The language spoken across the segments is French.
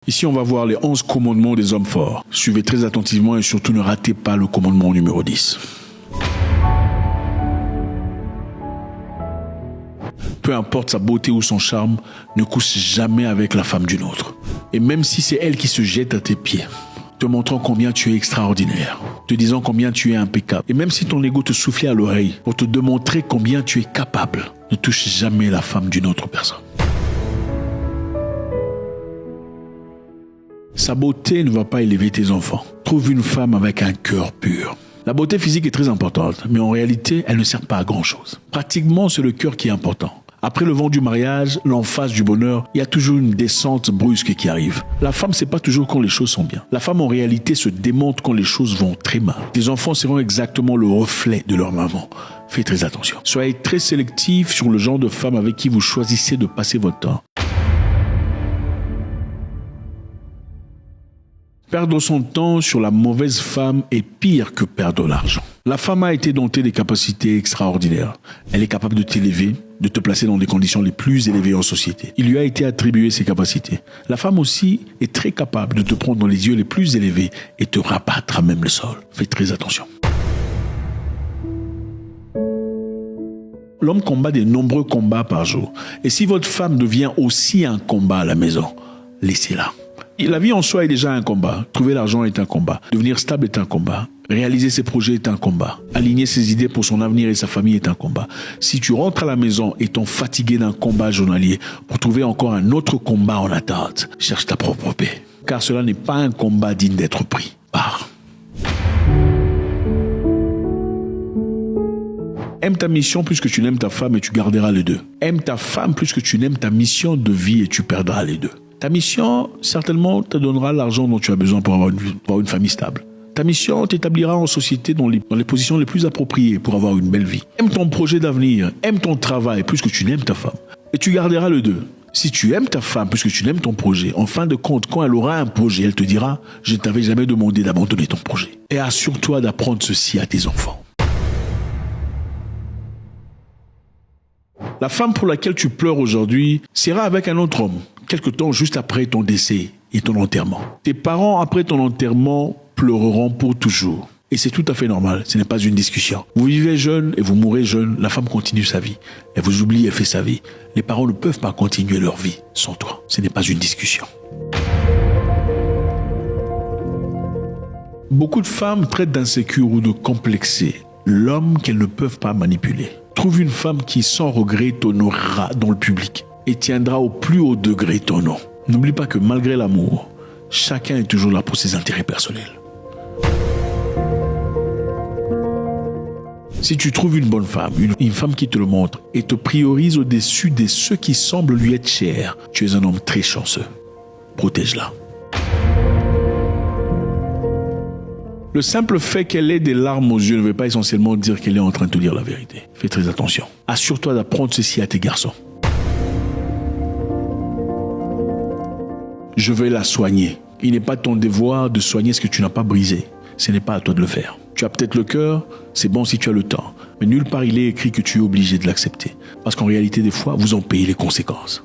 Ici, on va voir les 11 commandements des hommes forts. Suivez très attentivement et surtout ne ratez pas le commandement numéro 10. Peu importe sa beauté ou son charme, ne couche jamais avec la femme d'une autre. Et même si c'est elle qui se jette à tes pieds, te montrant combien tu es extraordinaire, te disant combien tu es impeccable, et même si ton ego te soufflait à l'oreille pour te démontrer combien tu es capable, ne touche jamais la femme d'une autre personne. Sa beauté ne va pas élever tes enfants. Trouve une femme avec un cœur pur. La beauté physique est très importante, mais en réalité, elle ne sert pas à grand-chose. Pratiquement, c'est le cœur qui est important. Après le vent du mariage, l'emphase du bonheur, il y a toujours une descente brusque qui arrive. La femme, c'est pas toujours quand les choses sont bien. La femme, en réalité, se démonte quand les choses vont très mal. Tes enfants seront exactement le reflet de leur maman. Faites très attention. Soyez très sélectif sur le genre de femme avec qui vous choisissez de passer votre temps. Perdre son temps sur la mauvaise femme est pire que perdre l'argent. La femme a été dotée des capacités extraordinaires. Elle est capable de t'élever, de te placer dans des conditions les plus élevées en société. Il lui a été attribué ces capacités. La femme aussi est très capable de te prendre dans les yeux les plus élevés et te rabattre à même le sol. Faites très attention. L'homme combat de nombreux combats par jour. Et si votre femme devient aussi un combat à la maison, laissez-la. La vie en soi est déjà un combat. Trouver l'argent est un combat. Devenir stable est un combat. Réaliser ses projets est un combat. Aligner ses idées pour son avenir et sa famille est un combat. Si tu rentres à la maison étant fatigué d'un combat journalier pour trouver encore un autre combat en attente, cherche ta propre paix. Car cela n'est pas un combat digne d'être pris. Pars. Aime ta mission plus que tu n'aimes ta femme et tu garderas les deux. Aime ta femme plus que tu n'aimes ta mission de vie et tu perdras les deux. Ta mission, certainement, te donnera l'argent dont tu as besoin pour avoir une famille stable. Ta mission t'établira en société dans les positions les plus appropriées pour avoir une belle vie. Aime ton projet d'avenir, aime ton travail plus que tu n'aimes ta femme. Et tu garderas les deux. Si tu aimes ta femme plus que tu n'aimes ton projet, en fin de compte, quand elle aura un projet, elle te dira « Je ne t'avais jamais demandé d'abandonner ton projet ». Et assure-toi d'apprendre ceci à tes enfants. La femme pour laquelle tu pleures aujourd'hui sera avec un autre homme, quelque temps juste après ton décès et ton enterrement. Tes parents, après ton enterrement, pleureront pour toujours. Et c'est tout à fait normal, ce n'est pas une discussion. Vous vivez jeune et vous mourrez jeune, la femme continue sa vie. Elle vous oublie, elle fait sa vie. Les parents ne peuvent pas continuer leur vie sans toi. Ce n'est pas une discussion. Beaucoup de femmes traitent d'insécure ou de complexé l'homme qu'elles ne peuvent pas manipuler. Trouve une femme qui, sans regret, t'honorera dans le public et tiendra au plus haut degré ton nom. N'oublie pas que malgré l'amour, chacun est toujours là pour ses intérêts personnels. Si tu trouves une bonne femme, une femme qui te le montre et te priorise au-dessus de ceux qui semblent lui être chers, tu es un homme très chanceux. Protège-la. Le simple fait qu'elle ait des larmes aux yeux ne veut pas essentiellement dire qu'elle est en train de te dire la vérité. Fais très attention. Assure-toi d'apprendre ceci à tes garçons. Je vais la soigner. Il n'est pas ton devoir de soigner ce que tu n'as pas brisé. Ce n'est pas à toi de le faire. Tu as peut-être le cœur, c'est bon si tu as le temps. Mais nulle part il est écrit que tu es obligé de l'accepter. Parce qu'en réalité, des fois, vous en payez les conséquences.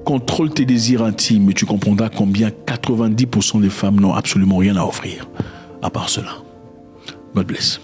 Contrôle tes désirs intimes et tu comprendras combien 90% des femmes n'ont absolument rien à offrir. À part cela. God bless.